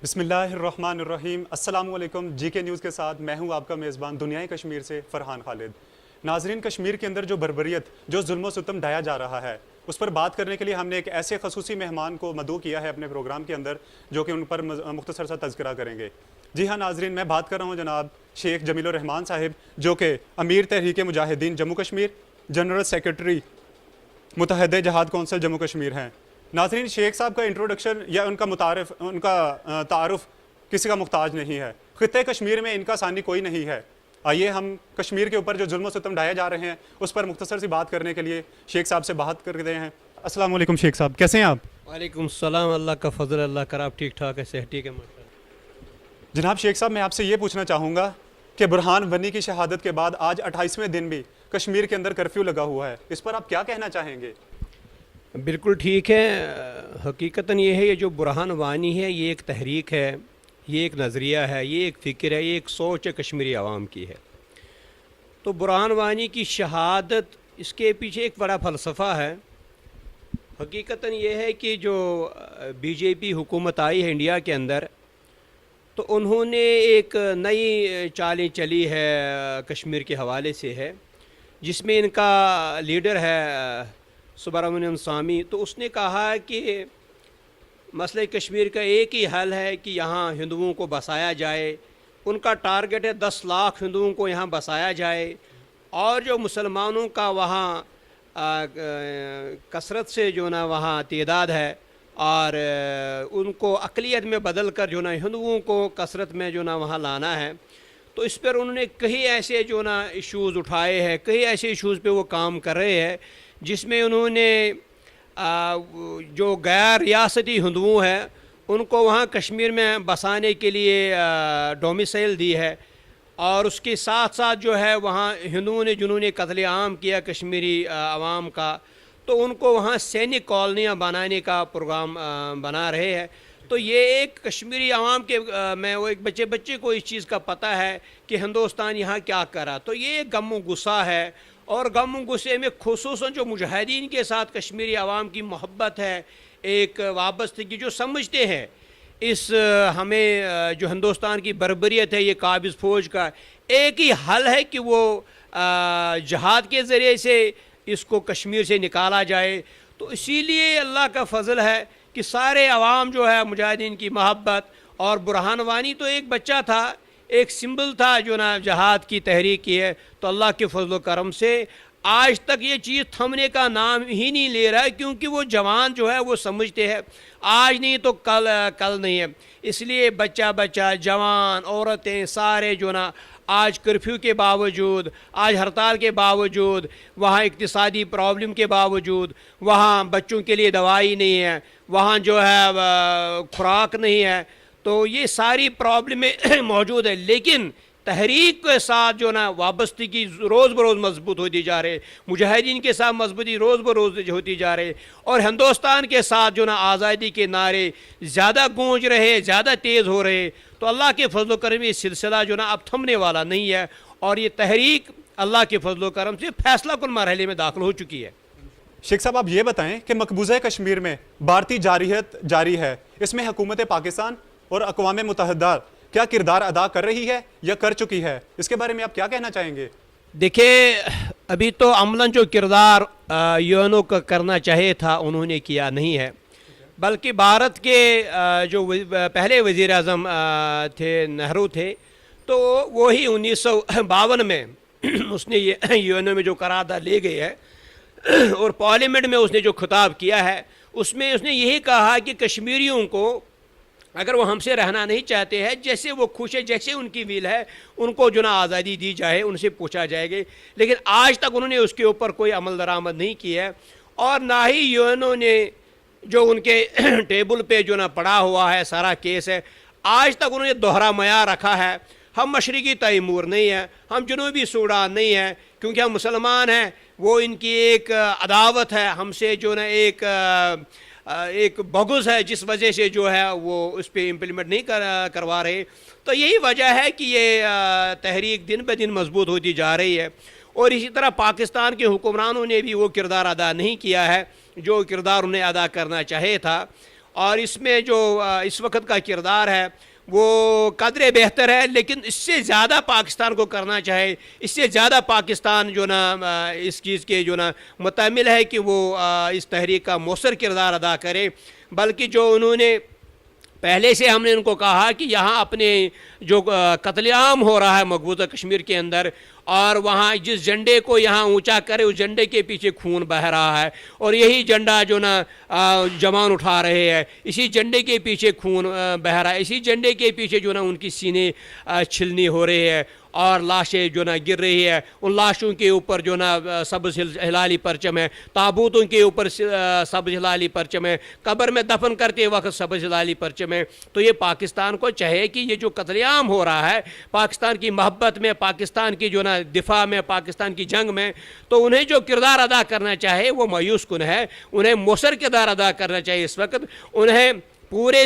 بسم اللہ الرحمن الرحیم۔ السلام علیکم۔ جی کے نیوز کے ساتھ میں ہوں آپ کا میزبان دنیائے کشمیر سے فرحان خالد۔ ناظرین، کشمیر کے اندر جو بربریت، جو ظلم و ستم ڈھایا جا رہا ہے، اس پر بات کرنے کے لیے ہم نے ایک ایسے خصوصی مہمان کو مدعو کیا ہے اپنے پروگرام کے اندر، جو کہ ان پر مختصر سا تذکرہ کریں گے۔ جی ہاں ناظرین، میں بات کر رہا ہوں جناب شیخ جمیل الرحمان صاحب، جو کہ امیر تحریک مجاہدین جموں کشمیر، جنرل سیکرٹری متحدہ جہاد کونسل جموں کشمیر ہیں۔ ناظرین، شیخ صاحب کا انٹروڈکشن یا ان کا تعارف کسی کا محتاج نہیں ہے۔ خطے کشمیر میں ان کا ثانی کوئی نہیں ہے۔ آئیے ہم کشمیر کے اوپر جو ظلم و ستم ڈھائے جا رہے ہیں اس پر مختصر سی بات کرنے کے لیے شیخ صاحب سے بات کرتے ہیں۔ السلام علیکم شیخ صاحب، کیسے ہیں آپ؟ وعلیکم السلام، اللہ کا فضل، اللہ کا آپ ٹھیک ٹھاک ہے، صحت ٹھیک ہے ماشاءاللہ۔ جناب شیخ صاحب، میں آپ سے یہ پوچھنا چاہوں گا کہ برہان ونی کی شہادت کے بعد آج 28ویں دن بھی کشمیر کے اندر کرفیو لگا ہوا ہے، اس پر آپ کیا کہنا چاہیں گے؟ بالکل ٹھیک ہے۔ حقیقتاً یہ ہے، یہ جو برہان وانی ہے یہ ایک تحریک ہے، یہ ایک نظریہ ہے، یہ ایک فکر ہے، یہ ایک سوچ ہے کشمیری عوام کی ہے۔ تو برہان وانی کی شہادت، اس کے پیچھے ایک بڑا فلسفہ ہے۔ حقیقتاً یہ ہے کہ جو بی جے پی حکومت آئی ہے انڈیا کے اندر، تو انہوں نے ایک نئی چالیں چلی ہے کشمیر کے حوالے سے ہے، جس میں ان کا لیڈر ہے سبرامنیم سوامی۔ تو اس نے کہا کہ مسئلہ کشمیر کا ایک ہی حل ہے کہ یہاں ہندوؤں کو بسایا جائے۔ ان کا ٹارگٹ ہے 10 لاکھ ہندوؤں کو یہاں بسایا جائے، اور جو مسلمانوں کا وہاں کثرت سے جو نا وہاں تعداد ہے، اور ان کو اقلیت میں بدل کر جو نا ہندوؤں کو کثرت میں جو نا وہاں لانا ہے۔ تو اس پر انہوں نے کئی ایسے جو نا ایشوز اٹھائے ہیں، کئی ایسے ایشوز پہ وہ کام کر رہے ہیں، جس میں انہوں نے جو غیر ریاستی ہندوؤں ہیں ان کو وہاں کشمیر میں بسانے کے لیے ڈومیسائل دی ہے، اور اس کے ساتھ ساتھ جو ہے وہاں ہندوؤں نے جنہوں نے قتل عام کیا کشمیری عوام کا، تو ان کو وہاں سینک کالونیاں بنانے کا پروگرام بنا رہے ہیں۔ تو یہ ایک کشمیری عوام کے میں وہ ایک بچے کو اس چیز کا پتہ ہے کہ ہندوستان یہاں کیا کرا، تو یہ غم و غصہ ہے۔ اور غم و غصے میں خصوصاً جو مجاہدین کے ساتھ کشمیری عوام کی محبت ہے، ایک وابستگی، جو سمجھتے ہیں اس ہمیں جو ہندوستان کی بربریت ہے، یہ قابض فوج کا ایک ہی حل ہے کہ وہ جہاد کے ذریعے سے اس کو کشمیر سے نکالا جائے۔ تو اسی لیے اللہ کا فضل ہے کہ سارے عوام جو ہے مجاہدین کی محبت، اور برہان وانی تو ایک بچہ تھا، ایک سمبل تھا جو نا جہاد کی تحریک کی ہے۔ تو اللہ کے فضل و کرم سے آج تک یہ چیز تھمنے کا نام ہی نہیں لے رہا ہے، کیونکہ وہ جوان جو ہے وہ سمجھتے ہیں آج نہیں تو کل نہیں ہے۔ اس لیے بچہ جوان، عورتیں، سارے جو نا آج کرفیو کے باوجود، آج ہڑتال کے باوجود، وہاں اقتصادی پرابلم کے باوجود، وہاں بچوں کے لیے دوائی نہیں ہے، وہاں جو ہے خوراک نہیں ہے، تو یہ ساری پرابلمیں موجود ہے، لیکن تحریک کے ساتھ جو نا وابستگی روز بروز مضبوط ہوتی جا رہے، مجاہدین کے ساتھ مضبوطی روز بروز ہوتی جا رہے، اور ہندوستان کے ساتھ جو نا آزادی کے نعرے زیادہ گونج رہے، زیادہ تیز ہو رہے۔ تو اللہ کے فضل و کرم یہ سلسلہ جو نا اب تھمنے والا نہیں ہے، اور یہ تحریک اللہ کے فضل و کرم سے فیصلہ کن مرحلے میں داخل ہو چکی ہے۔ شیخ صاحب، آپ یہ بتائیں کہ مقبوضہ کشمیر میں بھارتی جارحیت جاری ہے، اس میں حکومت پاکستان اور اقوام متحدہ کیا کردار ادا کر رہی ہے یا کر چکی ہے؟ اس کے بارے میں آپ کیا کہنا چاہیں گے؟ دیکھیں، ابھی تو عملاً جو کردار یو این او کا کرنا چاہے تھا انہوں نے کیا نہیں ہے، بلکہ بھارت کے جو پہلے وزیر اعظم تھے، نہرو تھے، تو وہی 1952 میں اس نے یہ یو این او میں جو قرارداد لے گئی ہے، اور پارلیمنٹ میں اس نے جو خطاب کیا ہے، اس میں اس نے یہی کہا کہ کشمیریوں کو اگر وہ ہم سے رہنا نہیں چاہتے ہیں، جیسے وہ خوش ہے، جیسے ان کی ویل ہے، ان کو جو نا آزادی دی جائے، ان سے پوچھا جائے گی۔ لیکن آج تک انہوں نے اس کے اوپر کوئی عمل درآمد نہیں کی ہے، اور نہ ہی یو این او نے جو ان کے ٹیبل پہ جو نا پڑا ہوا ہے سارا کیس ہے، آج تک انہوں نے دوہرا معیار رکھا ہے۔ ہم مشرقی تیمور نہیں ہیں، ہم جنوبی سوڈان نہیں ہیں، کیونکہ ہم مسلمان ہیں، وہ ان کی ایک عداوت ہے ہم سے، جو نا ایک بغض ہے، جس وجہ سے جو ہے وہ اس پہ امپلیمنٹ نہیں کروا رہے۔ تو یہی وجہ ہے کہ یہ تحریک دن بہ دن مضبوط ہوتی جا رہی ہے، اور اسی طرح پاکستان کے حکمرانوں نے بھی وہ کردار ادا نہیں کیا ہے جو کردار انہیں ادا کرنا چاہے تھا۔ اور اس میں جو اس وقت کا کردار ہے وہ قدر بہتر ہے، لیکن اس سے زیادہ پاکستان کو کرنا چاہے، اس سے زیادہ پاکستان جو نا اس چیز کے جو نا متعمل ہے کہ وہ اس تحریک کا مؤثر کردار ادا کرے، بلکہ جو انہوں نے پہلے سے ہم نے ان کو کہا کہ یہاں اپنے جو قتل عام ہو رہا ہے مقبوضہ کشمیر کے اندر، اور وہاں جس جھنڈے کو یہاں اونچا کرے اس جھنڈے کے پیچھے خون بہہ رہا ہے، اور یہی جھنڈا جو نا جوان اٹھا رہے ہیں، اسی جھنڈے کے پیچھے خون بہہ رہا ہے، اسی جھنڈے کے پیچھے جو نا ان کی سینے چھلنی ہو رہی ہے اور لاشیں جو نا گر رہی ہے، ان لاشوں کے اوپر جو نا سبز ہلالی پرچم ہے، تابوتوں کے اوپر سبز ہلالی پرچم ہے، قبر میں دفن کرتے وقت سبز ہلالی پرچم ہے۔ تو یہ پاکستان کو چاہے کہ یہ جو قتل عام ہو رہا ہے پاکستان کی محبت میں، پاکستان کی جو نا دفاع میں، پاکستان کی جنگ میں، تو انہیں جو کردار ادا کرنا چاہے وہ مایوس کن ہے، انہیں مؤثر کردار ادا کرنا چاہیے۔ اس وقت انہیں پورے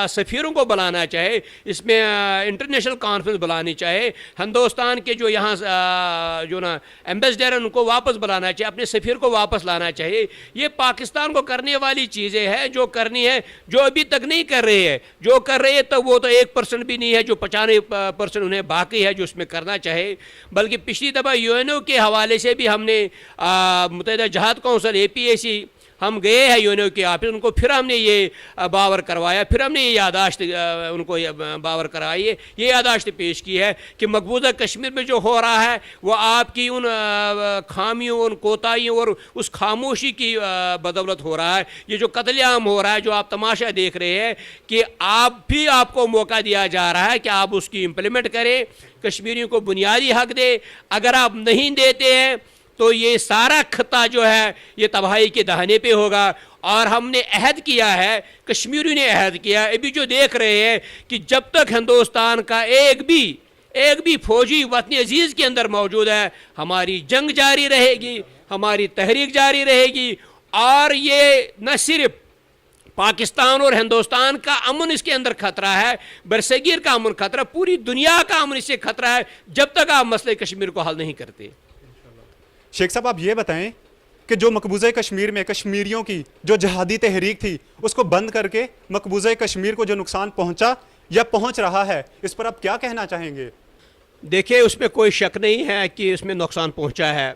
سفیروں کو بلانا چاہے، اس میں انٹرنیشنل کانفرنس بلانی چاہے، ہندوستان کے جو یہاں جو نا ایمبیسڈر ہیں ان کو واپس بلانا چاہیے، اپنے سفیر کو واپس لانا چاہیے۔ یہ پاکستان کو کرنے والی چیزیں ہیں جو کرنی ہے، جو ابھی تک نہیں کر رہے ہیں، جو کر رہے ہیں تو وہ تو 1% بھی نہیں ہے، جو 95% انہیں باقی ہے جو اس میں کرنا چاہے۔ بلکہ پچھلی دفعہ UNO کے حوالے سے بھی ہم نے متحدہ جہاد کونسل APAC ہم گئے ہیں UNO کے آفس، ان کو پھر ہم نے یہ باور کروایا، پھر ہم نے یہ یادداشت ان کو باور کرائی ہے، یہ یادداشت پیش کی ہے کہ مقبوضہ کشمیر میں جو ہو رہا ہے وہ آپ کی ان خامیوں، ان کوتاہیوں اور اس خاموشی کی بدولت ہو رہا ہے۔ یہ جو قتل عام ہو رہا ہے، جو آپ تماشا دیکھ رہے ہیں، کہ آپ کو موقع دیا جا رہا ہے کہ آپ اس کی امپلیمنٹ کریں، کشمیریوں کو بنیادی حق دے۔ اگر آپ نہیں دیتے ہیں تو یہ سارا خطہ جو ہے یہ تباہی کے دہانے پہ ہوگا۔ اور ہم نے عہد کیا ہے، کشمیریوں نے عہد کیا ہے، ابھی جو دیکھ رہے ہیں کہ جب تک ہندوستان کا ایک بھی فوجی وطن عزیز کے اندر موجود ہے، ہماری جنگ جاری رہے گی، ہماری تحریک جاری رہے گی۔ اور یہ نہ صرف پاکستان اور ہندوستان کا امن اس کے اندر خطرہ ہے، برصغیر کا امن خطرہ، پوری دنیا کا امن اس سے خطرہ ہے جب تک آپ مسئلہ کشمیر کو حل نہیں کرتے۔ شیخ صاحب آپ یہ بتائیں کہ جو مقبوضہ کشمیر میں کشمیریوں کی جو جہادی تحریک تھی اس کو بند کر کے مقبوضہ کشمیر کو جو نقصان پہنچا یا پہنچ رہا ہے، اس پر آپ کیا کہنا چاہیں گے؟ دیکھیں، اس میں کوئی شک نہیں ہے کہ اس میں نقصان پہنچا ہے،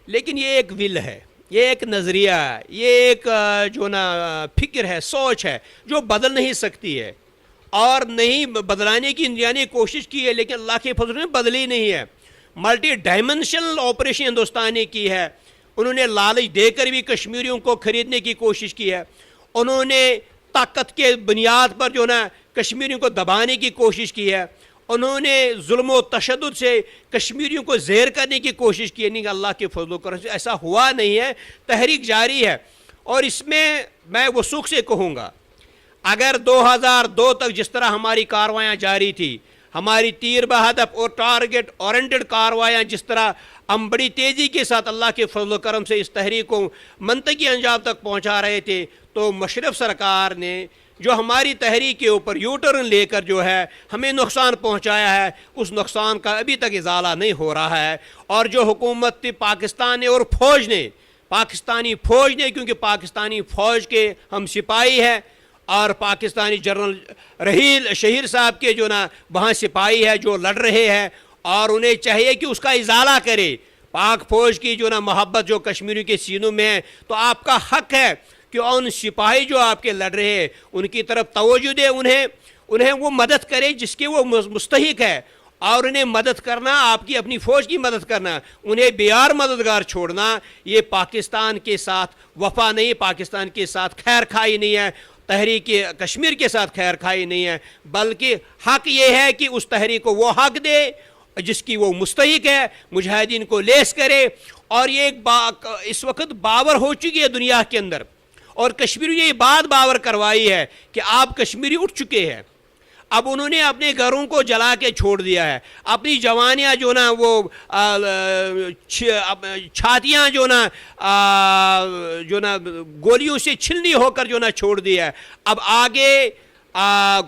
لیکن یہ ایک ول ہے، یہ ایک نظریہ ہے، یہ ایک جو نا فکر ہے، سوچ ہے جو بدل نہیں سکتی ہے، اور نہیں بدلانے کی یعنی کوشش کی ہے، لیکن اللہ کے فضل میں بدلی نہیں ہے۔ ملٹی ڈائمنشنل آپریشن ہندوستان نے کی ہے، انہوں نے لالچ دے کر بھی کشمیریوں کو خریدنے کی کوشش کی ہے، انہوں نے طاقت کے بنیاد پر جو نا کشمیریوں کو دبانے کی کوشش کی ہے، انہوں نے ظلم و تشدد سے کشمیریوں کو زیر کرنے کی کوشش کی ہے۔ نہیں، اللہ کے فضل و کرم سے ایسا ہوا نہیں ہے، تحریک جاری ہے۔ اور اس میں وثوق سے کہوں گا، اگر 2002 تک جس طرح ہماری کارروائیاں جاری تھی، ہماری تیر بہدف اور ٹارگٹ اورینٹڈ کارروائیاں جس طرح ہم بڑی تیزی کے ساتھ اللہ کے فضل و کرم سے اس تحریک کو منطقی انجام تک پہنچا رہے تھے، تو مشرف سرکار نے جو ہماری تحریک کے اوپر یو ٹرن لے کر جو ہے ہمیں نقصان پہنچایا ہے، اس نقصان کا ابھی تک ازالہ نہیں ہو رہا ہے۔ اور جو حکومت پاکستان نے اور پاکستانی فوج نے کیونکہ پاکستانی فوج کے ہم سپاہی ہیں، اور پاکستانی جنرل رحیل شہیر صاحب کے جو نا وہاں سپاہی ہے جو لڑ رہے ہیں، اور انہیں چاہیے کہ اس کا ازالہ کرے۔ پاک فوج کی جو نا محبت جو کشمیریوں کے سینوں میں ہے، تو آپ کا حق ہے کہ ان سپاہی جو آپ کے لڑ رہے ہیں ان کی طرف توجہ دے، انہیں وہ مدد کرے جس کے وہ مستحق ہے، اور انہیں مدد کرنا، آپ کی اپنی فوج کی مدد کرنا، انہیں بیار مددگار چھوڑنا، یہ پاکستان کے ساتھ وفا نہیں، پاکستان کے ساتھ خیر خواہی نہیں ہے، تحریک کشمیر کے ساتھ خیر خواہی نہیں ہے، بلکہ حق یہ ہے کہ اس تحریک کو وہ حق دے جس کی وہ مستحق ہے، مجاہدین کو لیس کرے۔ اور یہ اس وقت باور ہو چکی ہے دنیا کے اندر، اور کشمیری نے یہ بات باور کروائی ہے کہ آپ کشمیری اٹھ چکے ہیں۔ اب انہوں نے اپنے گھروں کو جلا کے چھوڑ دیا ہے، اپنی جوانیاں جو نا وہ چھاتیاں جو نا گولیوں سے چھلنی ہو کر جو نا چھوڑ دیا ہے۔ اب آگے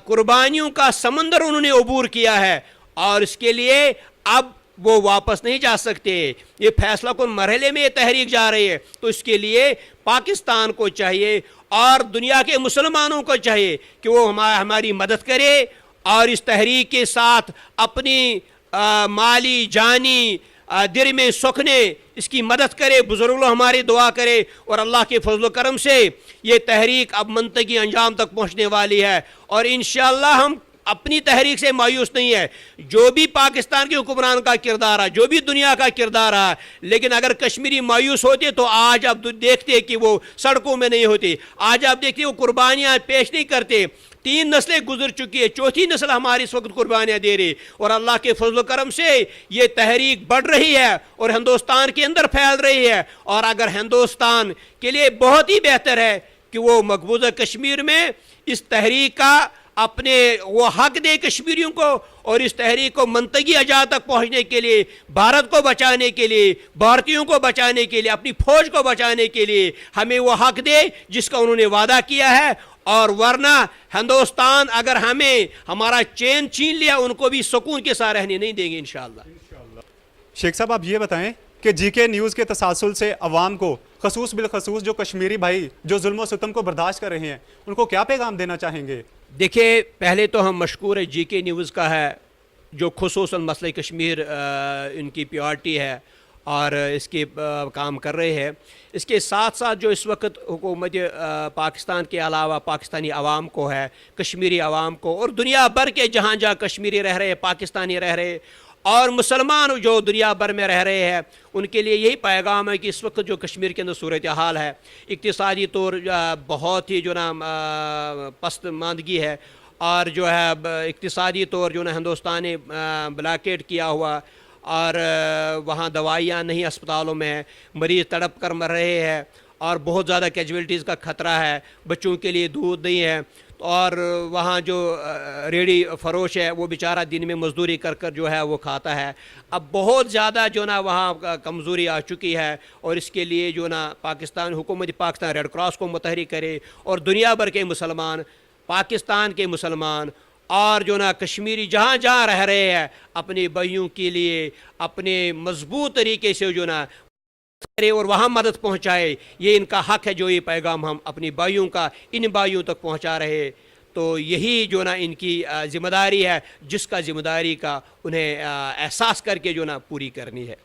قربانیوں کا سمندر انہوں نے عبور کیا ہے، اور اس کے لیے اب وہ واپس نہیں جا سکتے۔ یہ فیصلہ کن مرحلے میں یہ تحریک جا رہی ہے، تو اس کے لیے پاکستان کو چاہیے اور دنیا کے مسلمانوں کو چاہیے کہ وہ ہماری مدد کرے اور اس تحریک کے ساتھ اپنی مالی جانی دل میں سکھنے اس کی مدد کرے، بزرگ لوگ ہماری دعا کرے، اور اللہ کے فضل و کرم سے یہ تحریک اب منطقی انجام تک پہنچنے والی ہے، اور انشاءاللہ ہم اپنی تحریک سے مایوس نہیں ہے۔ جو بھی پاکستان کے حکمران کا کردار ہے، جو بھی دنیا کا کردار ہے، لیکن اگر کشمیری مایوس ہوتے تو آج اب دیکھتے کہ وہ سڑکوں میں نہیں ہوتے، آج آپ دیکھتے وہ قربانیاں پیش نہیں کرتے۔ 3 نسلیں گزر چکی ہے، 4تھی نسل ہماری اس وقت قربانیاں دے رہی، اور اللہ کے فضل و کرم سے یہ تحریک بڑھ رہی ہے اور ہندوستان کے اندر پھیل رہی ہے، اور اگر ہندوستان کے لیے بہت ہی بہتر ہے کہ وہ مقبوضہ کشمیر میں اس تحریک کا اپنے وہ حق دے کشمیریوں کو، اور اس تحریک کو منطقی اجزاء تک پہنچنے کے لیے، بھارت کو بچانے کے لیے، بھارتیوں کو بچانے کے لیے، اپنی فوج کو بچانے کے لیے ہمیں وہ حق دے جس کا انہوں نے وعدہ کیا ہے، اور ورنہ ہندوستان اگر ہمیں ہمارا چین چھین لیا ان کو بھی سکون کے ساتھ رہنے نہیں دیں گے انشاءاللہ۔ شیخ صاحب آپ یہ بتائیں کہ جی کے نیوز کے تسلسل سے عوام کو خصوص بالخصوص جو کشمیری بھائی جو ظلم و ستم کو برداشت کر رہے ہیں ان کو کیا پیغام دینا چاہیں گے؟ دیکھیں، پہلے تو ہم مشکور ہے جی کے نیوز کا ہے جو خصوصاً مسئلہ کشمیر ان کی پیورٹی ہے اور اس کے کام کر رہے ہیں۔ اس کے ساتھ ساتھ جو اس وقت حکومت پاکستان کے علاوہ پاکستانی عوام کو ہے، کشمیری عوام کو، اور دنیا بھر کے جہاں جہاں کشمیری رہ رہے، پاکستانی رہ رہے اور مسلمان جو دنیا بھر میں رہ رہے ہیں، ان کے لیے یہی پیغام ہے کہ اس وقت جو کشمیر کے اندر صورتحال ہے، اقتصادی طور بہت ہی جو نا پست ماندگی ہے، اور جو ہے اقتصادی طور جو نا ہندوستان نے بلاکیٹ کیا ہوا، اور وہاں دوائیاں نہیں اسپتالوں میں ہیں، مریض تڑپ کر مر رہے ہیں، اور بہت زیادہ کیجویلٹیز کا خطرہ ہے، بچوں کے لیے دودھ نہیں ہے، اور وہاں جو ریڑھی فروش ہے وہ بیچارہ دن میں مزدوری کر کر جو ہے وہ کھاتا ہے۔ اب بہت زیادہ جو نا وہاں کمزوری آ چکی ہے، اور اس کے لیے جو نا پاکستان حکومت پاکستان ریڈ کراس کو متحرک کرے، اور دنیا بھر کے مسلمان، پاکستان کے مسلمان اور جو نا کشمیری جہاں جہاں رہ رہے ہیں، اپنے بھائیوں کے لیے اپنے مضبوط طریقے سے جو نا کرے اور وہاں مدد پہنچائے۔ یہ ان کا حق ہے جو یہ پیغام ہم اپنی بھائیوں کا ان بھائیوں تک پہنچا رہے، تو یہی جو نا ان کی ذمہ داری ہے جس کا ذمہ داری کا انہیں احساس کر کے جو نا پوری کرنی ہے۔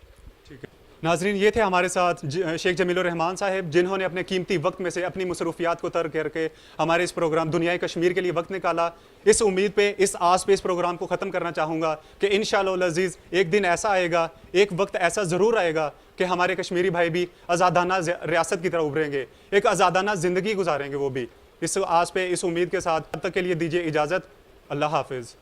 ناظرین، یہ تھے ہمارے ساتھ شیخ جمیل الرحمان صاحب، جنہوں نے اپنے قیمتی وقت میں سے اپنی مصروفیات کو ترک کر کے ہمارے اس پروگرام دنیائے کشمیر کے لیے وقت نکالا۔ اس امید پہ، اس آس پہ اس پروگرام کو ختم کرنا چاہوں گا کہ انشاءاللہ العزیز ایک دن ایسا آئے گا، ایک وقت ایسا ضرور آئے گا کہ ہمارے کشمیری بھائی بھی آزادانہ ریاست کی طرح ابھریں گے، ایک آزادانہ زندگی گزاریں گے وہ بھی۔ اس آس پہ، اس امید کے ساتھ اب تک کے لیے دیجیے اجازت۔ اللہ حافظ۔